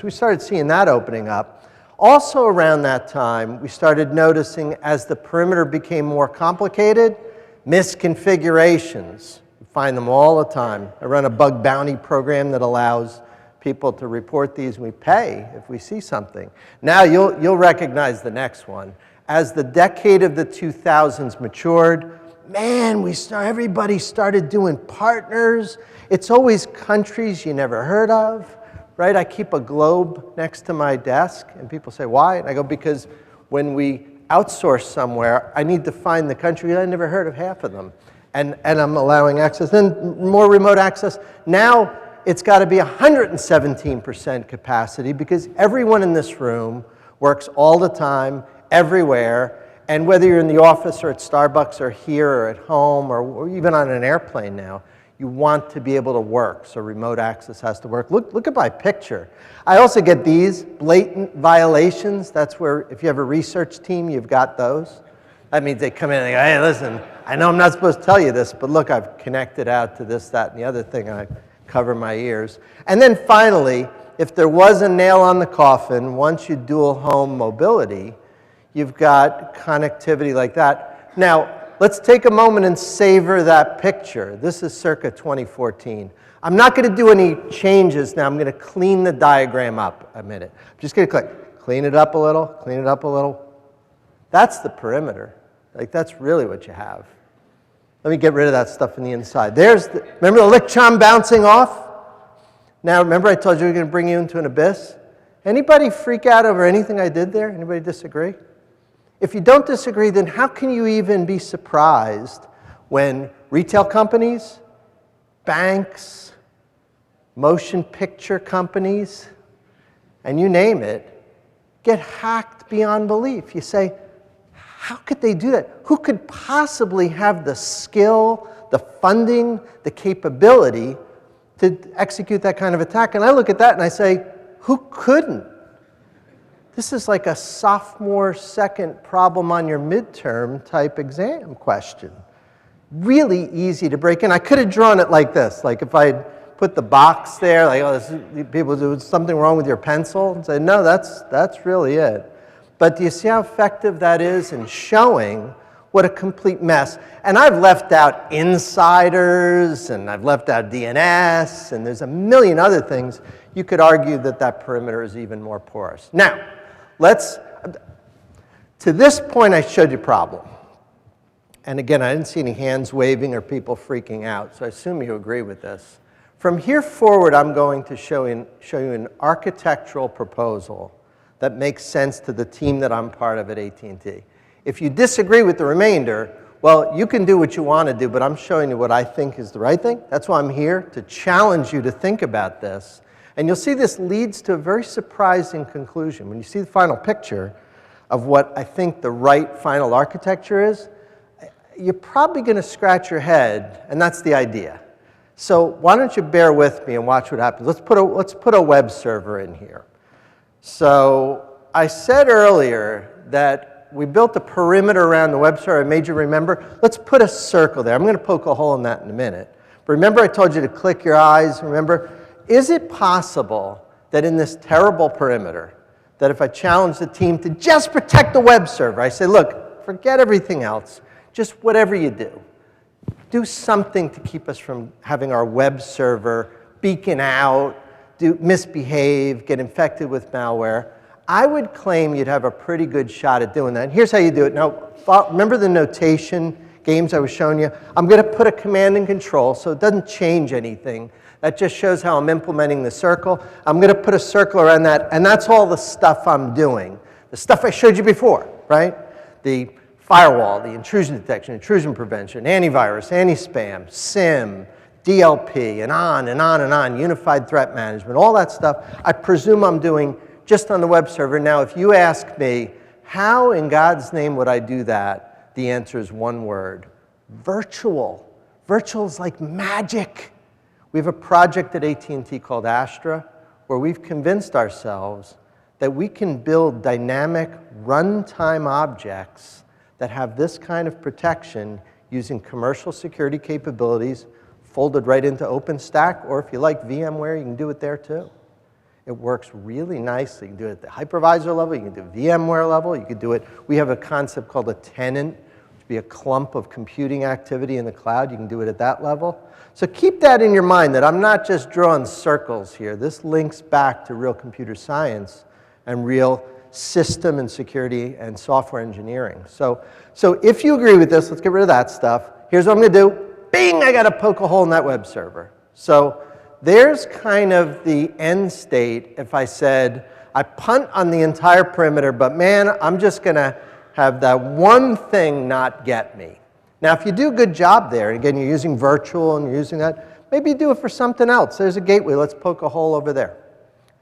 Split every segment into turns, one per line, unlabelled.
We started seeing that opening up. Also around that time, we started noticing as the perimeter became more complicated, misconfigurations. We find them all the time. I run a bug bounty program that allows people to report these, and we pay if we see something. Now you'll recognize the next one. As the decade of the 2000s matured, man, everybody started doing partners. It's always countries you never heard of. Right? I keep a globe next to my desk, and people say, why? And I go, because when we outsource somewhere, I need to find the country. I never heard of half of them. And I'm allowing access. Then more remote access. Now it's got to be 117% capacity because everyone in this room works all the time, everywhere. And whether you're in the office or at Starbucks or here or at home or even on an airplane now, you want to be able to work, so remote access has to work. Look at my picture. I also get these blatant violations. That's where, if you have a research team, you've got those. That means they come in and they go, hey, listen, I know I'm not supposed to tell you this, but look, I've connected out to this, that, and the other thing, and I cover my ears. And then finally, if there was a nail on the coffin, once you dual home mobility, you've got connectivity like that. Now, let's take a moment and savor that picture. This is circa 2014. I'm not going to do any changes now. I'm going to clean the diagram up a minute. I'm just going to click, clean it up a little, clean it up a little. That's the perimeter. Like, that's really what you have. Let me get rid of that stuff in the inside. Remember the Licktron bouncing off? Now, remember I told you we we're going to bring you into an abyss? Anybody freak out over anything I did there? Anybody disagree? If you don't disagree, then how can you even be surprised when retail companies, banks, motion picture companies, and you name it, get hacked beyond belief? You say, how could they do that? Who could possibly have the skill, the funding, the capability to execute that kind of attack? And I look at that and I say, who couldn't? This is like a sophomore second problem on your midterm type exam question. Really easy to break in. I could have drawn it like this, like if I had put the box there, like, oh, people do something wrong with your pencil, and say, no, that's really it. But do you see how effective that is in showing what a complete mess? And I've left out insiders, and I've left out DNS, and there's a million other things. You could argue that that perimeter is even more porous. Now, to this point, I showed you a problem. And again, I didn't see any hands waving or people freaking out, so I assume you agree with this. From here forward, I'm going to show you an architectural proposal that makes sense to the team that I'm part of at AT&T. If you disagree with the remainder, well, you can do what you want to do, but I'm showing you what I think is the right thing. That's why I'm here, to challenge you to think about this. And you'll see this leads to a very surprising conclusion. When you see the final picture of what I think the right final architecture is, you're probably going to scratch your head, and that's the idea. So why don't you bear with me and watch what happens. Let's put a web server in here. So I said earlier that we built a perimeter around the web server. I made you remember. Let's put a circle there. I'm going to poke a hole in that in a minute. But remember I told you to click your eyes. Remember, is it possible that in this terrible perimeter, that if I challenge the team to just protect the web server, I say, look, forget everything else, just whatever you do something to keep us from having our web server beacon out, misbehave, get infected with malware, I would claim you'd have a pretty good shot at doing that. And here's how you do it. Now, remember the notation games I was showing you? I'm going to put a command and control so it doesn't change anything. That just shows how I'm implementing the circle. I'm going to put a circle around that, and that's all the stuff I'm doing. The stuff I showed you before, right? The firewall, the intrusion detection, intrusion prevention, antivirus, anti-spam, SIM, DLP, and on and on and on, unified threat management, all that stuff, I presume I'm doing just on the web server. Now, if you ask me, how in God's name would I do that? The answer is one word: virtual. Virtual is like magic. We have a project at AT&T called Astra, where we've convinced ourselves that we can build dynamic runtime objects that have this kind of protection using commercial security capabilities folded right into OpenStack, or if you like VMware, you can do it there too. It works really nicely. You can do it at the hypervisor level, you can do it VMware level, you can do it, we have a concept called a tenant, which would be a clump of computing activity in the cloud. You can do it at that level. So keep that in your mind, that I'm not just drawing circles here. This links back to real computer science and real system and security and software engineering. So if you agree with this, let's get rid of that stuff. Here's what I'm going to do. Bing, I got to poke a hole in that web server. So there's kind of the end state if I said, I punt on the entire perimeter, but man, I'm just going to have that one thing not get me. Now, if you do a good job there, and again, you're using virtual and you're using that, maybe you do it for something else. There's a gateway. Let's poke a hole over there.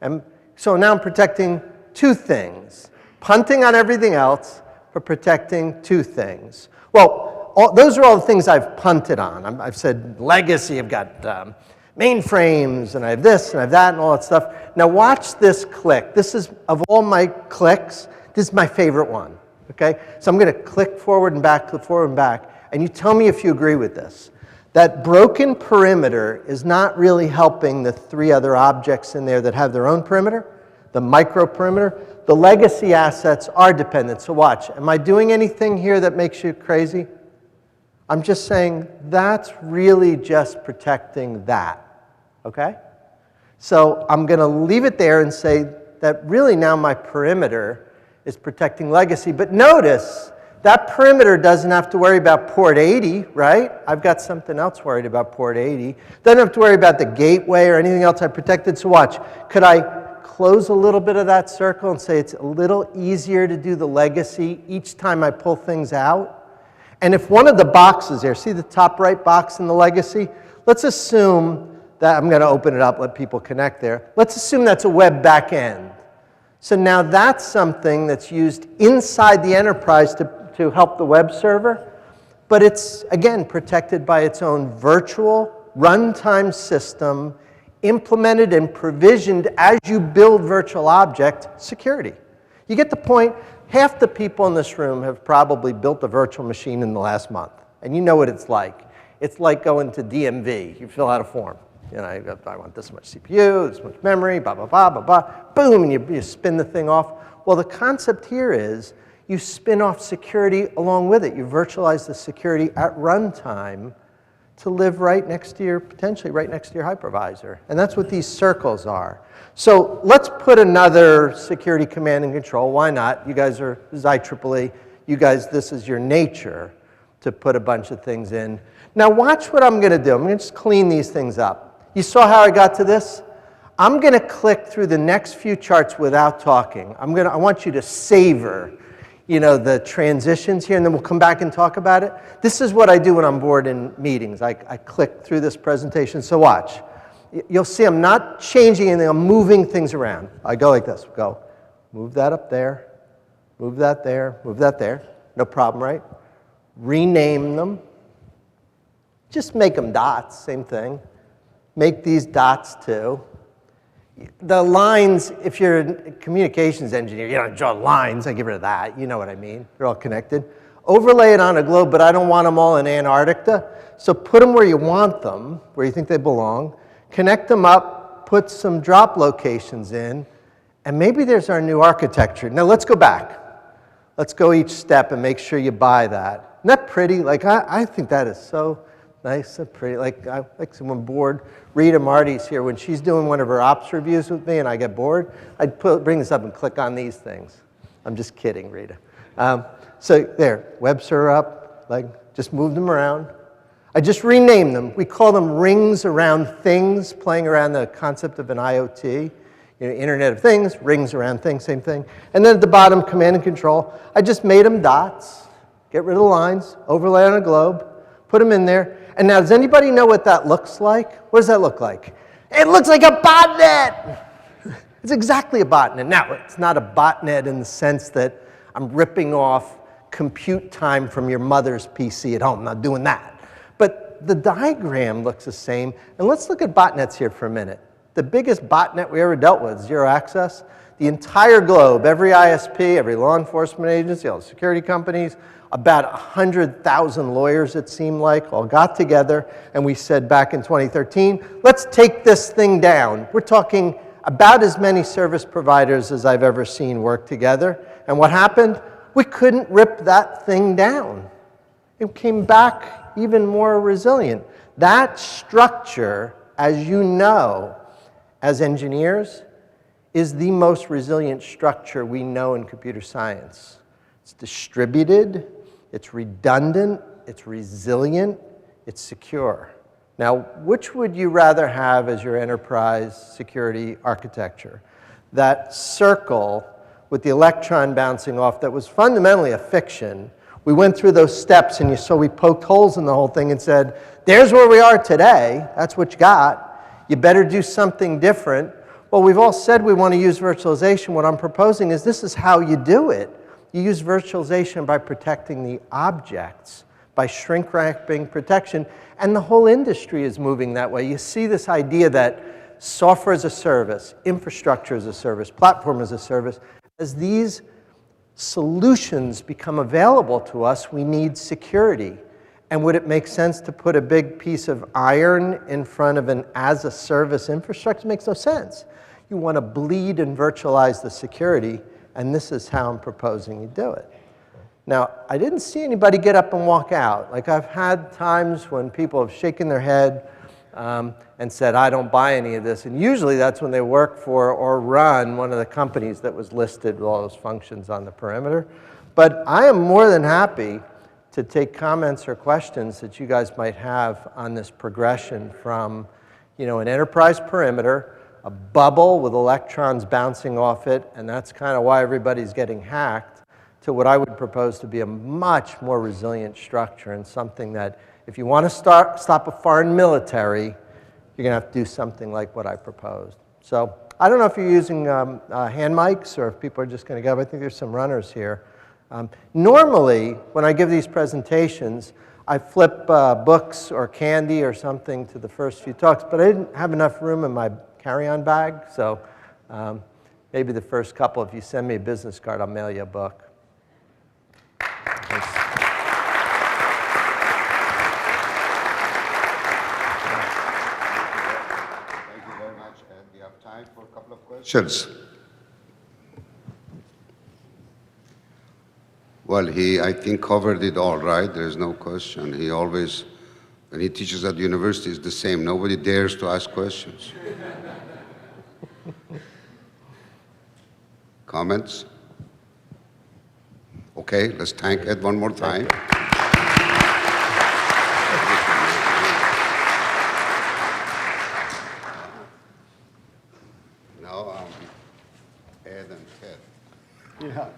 And so now I'm protecting two things. Punting on everything else, but protecting two things. Well, those are all the things I've punted on. I've said legacy, I've got mainframes, and I have this, and I have that, and all that stuff. Now watch this click. This is, of all my clicks, this is my favorite one, okay? So I'm going to click forward and back, and you tell me if you agree with this. That broken perimeter is not really helping the three other objects in there that have their own perimeter, the micro perimeter. The legacy assets are dependent, so watch. Am I doing anything here that makes you crazy? I'm just saying that's really just protecting that, okay? So I'm going to leave it there and say that really now my perimeter is protecting legacy. But notice that perimeter doesn't have to worry about port 80, right? I've got something else worried about port 80. Doesn't have to worry about the gateway or anything else I protected. So watch, could I close a little bit of that circle and say it's a little easier to do the legacy each time I pull things out? And if one of the boxes there, see the top right box in the legacy? Let's assume that, I'm going to open it up, let people connect there. Let's assume that's a web backend. So now that's something that's used inside the enterprise to help the web server, but it's, again, protected by its own virtual runtime system, implemented and provisioned as you build virtual object security. You get the point? Half the people in this room have probably built a virtual machine in the last month, and you know what it's like. It's like going to DMV. You fill out a form. You know, I want this much CPU, this much memory, blah, blah, blah, blah, blah. Boom, and you spin the thing off. Well, the concept here is you spin off security along with it. You virtualize the security at runtime to live right next to your, potentially right next to your hypervisor. And that's what these circles are. So let's put another security command and control. Why not? You guys are, this is IEEE. You guys, this is your nature to put a bunch of things in. Now watch what I'm going to do. I'm going to just clean these things up. You saw how I got to this? I'm going to click through the next few charts without talking. I want you to savor, you know, the transitions here, and then we'll come back and talk about it. This is what I do when I'm bored in meetings. I click through this presentation. So watch. You'll see I'm not changing anything. I'm moving things around. I go like this. Go. Move that up there. Move that there. Move that there. No problem, right? Rename them. Just make them dots. Same thing. Make these dots too. The lines, if you're a communications engineer, you don't draw lines. I get rid of that. You know what I mean. They're all connected. Overlay it on a globe, but I don't want them all in Antarctica. So put them where you want them, where you think they belong. Connect them up, put some drop locations in, and maybe there's our new architecture. Now let's go back. Let's go each step and make sure you buy that. Isn't that pretty? Like, I think that is so nice and pretty. Like someone bored. Rita Marty's here. When she's doing one of her ops reviews with me and I get bored, I'd bring this up and click on these things. I'm just kidding, Rita. So there, web server up, like just move them around. I just renamed them. We call them rings around things, playing around the concept of an IoT. You know, Internet of Things, rings around things, same thing. And then at the bottom, command and control. I just made them dots. Get rid of the lines, overlay on a globe, put them in there. And now, does anybody know what that looks like? What does that look like? It looks like a botnet. It's exactly a botnet. Now, it's not a botnet in the sense that I'm ripping off compute time from your mother's PC at home. I'm not doing that. But the diagram looks the same. And let's look at botnets here for a minute. The biggest botnet we ever dealt with, Zero Access, the entire globe, every ISP, every law enforcement agency, all the security companies, about 100,000 lawyers, it seemed like, all got together, and we said back in 2013, let's take this thing down. We're talking about as many service providers as I've ever seen work together. And what happened? We couldn't rip that thing down. It came back even more resilient. That structure, as you know, as engineers, is the most resilient structure we know in computer science. It's distributed, it's redundant, it's resilient, it's secure. Now, which would you rather have as your enterprise security architecture? That circle with the electron bouncing off that was fundamentally a fiction. We went through those steps, and so we poked holes in the whole thing and said, there's where we are today. That's what you got. You better do something different. Well, we've all said we want to use virtualization. What I'm proposing is this is how you do it. You use virtualization by protecting the objects, by shrink-wrapping protection, and the whole industry is moving that way. You see this idea that software as a service, infrastructure as a service, platform as a service, as these solutions become available to us, we need security. And would it make sense to put a big piece of iron in front of an as-a-service infrastructure? It makes no sense. You want to bleed and virtualize the security, and this is how I'm proposing you do it. Now, I didn't see anybody get up and walk out. Like, I've had times when people have shaken their head and said, I don't buy any of this. And usually that's when they work for or run one of the companies that was listed with all those functions on the perimeter. But I am more than happy to take comments or questions that you guys might have on this progression from, you know, an enterprise perimeter, a bubble with electrons bouncing off it, and that's kind of why everybody's getting hacked, to what I would propose to be a much more resilient structure and something that if you want to stop a foreign military, you're going to have to do something like what I proposed. So I don't know if you're using hand mics or if people are just going to go. I think there's some runners here. Normally, when I give these presentations, I flip books or candy or something to the first few talks, but I didn't have enough room in my carry-on bag, so maybe the first couple, if you send me a business card, I'll mail you a book. Thanks.
Thank you very much, Ed. We have time for a couple of questions. Well, he, I think, covered it all, right? There's no question. He always, when he teaches at the university, it's the same. Nobody dares to ask questions. Comments? Okay, let's thank Ed one more time. Now, Ed and Ted.
Yeah.